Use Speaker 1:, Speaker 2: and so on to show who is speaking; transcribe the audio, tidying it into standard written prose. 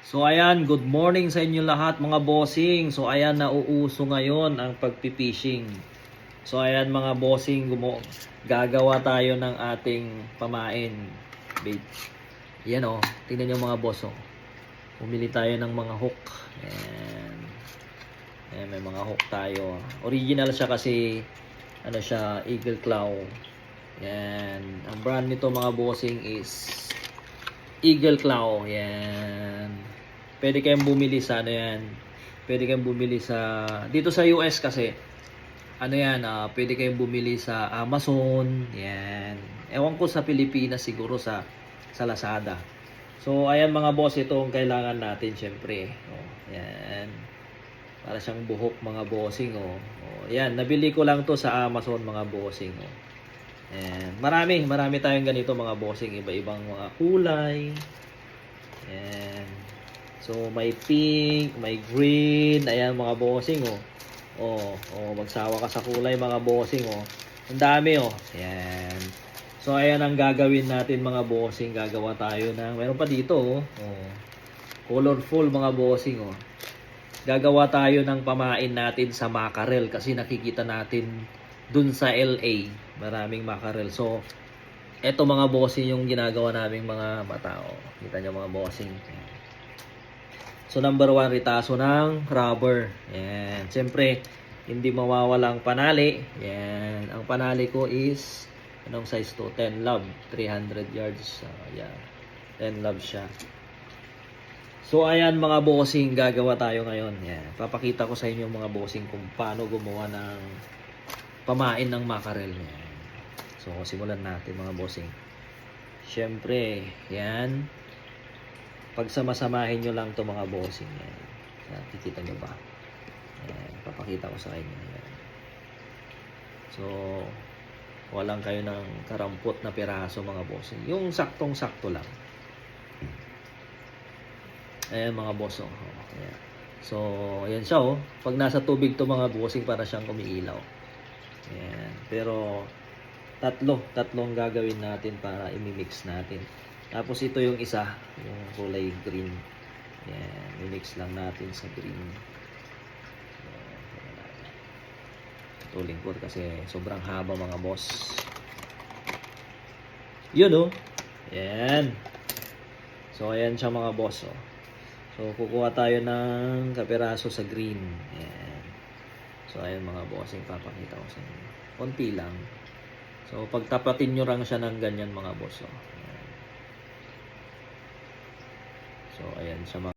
Speaker 1: So ayan, good morning sa inyo lahat mga bossing. So ayan, nauuso ngayon ang pagpipishing. So ayan mga bossing, gagawa tayo ng ating pamain bait. Yan oh, tingnan nyo mga boss oh. Pumili tayo ng mga hook. Ayan. Ayan, may mga hook tayo. Original siya kasi ano siya, Eagle Claw. Yan. Ang brand nito mga bossing is Eagle Claw. Yan. Pwede kayong bumili sa ano yan. Pwede kayong bumili sa dito sa US kasi ano yan, pwede kayong bumili sa Amazon. Yan. Ewan ko sa Pilipinas siguro sa Lazada. So ayan mga boss, ito ang kailangan natin syempre. Oh, yan. Para siyang buhok mga bossing oh. Oh, yan, nabili ko lang to sa Amazon mga bossing oh. Ayan. Marami tayong ganito mga bossing, iba-ibang mga kulay. Ayan. So may pink, may green, ayan mga bossing oh. Oh, magsawa ka sa kulay mga bossing oh. Ang dami oh. Ayan. So ayan ang gagawin natin mga bossing, gagawa tayo ng meron pa dito oh. Oh. Colorful mga bossing oh. Gagawa tayo ng pamain natin sa mackerel kasi nakikita natin dun sa LA, maraming mackerel. So eto mga bossing yung ginagawa naming mga matao. Kita nyo mga bossing. So number 1, ritaso ng rubber. Yan. Siyempre, hindi mawawala ang panali. Yan. Ang panali ko is, anong size to? 10 love. 300 yards. Yeah. 10 love siya. So ayan mga bossing, gagawa tayo ngayon. Yan. Papakita ko sa inyo mga bossing kung paano gumawa ng pamain ng mackerel. Yan. So simulan natin mga bossing. Siyempre, yan. Pagsamasamahin nyo lang to mga bossing. Yan. Nakikita nyo ba? Yan. Papakita ko sa inyo. Yan. So, walang kayo ng karampot na piraso mga bossing. Yung saktong-sakto lang. Ayan mga boss. Oh. Ayan. So, ayan siya oh. Pag nasa tubig to mga bossing, para siyang kumiilaw. Ayan. Pero, tatlong gagawin natin para imimix natin. Tapos ito yung isa, yung kulay green. Yan, i-mix lang natin sa green. Tuling ko kasi sobrang haba mga boss. Yun oh. Yan. So ayan siya mga boss oh. So kukuha tayo ng kapiraso sa green. Yan. So ayan mga boss, yung papakita ko sa inyo. Konti lang. So pagtapatin nyo lang siya ng ganyan mga boss oh. So ayan siya mga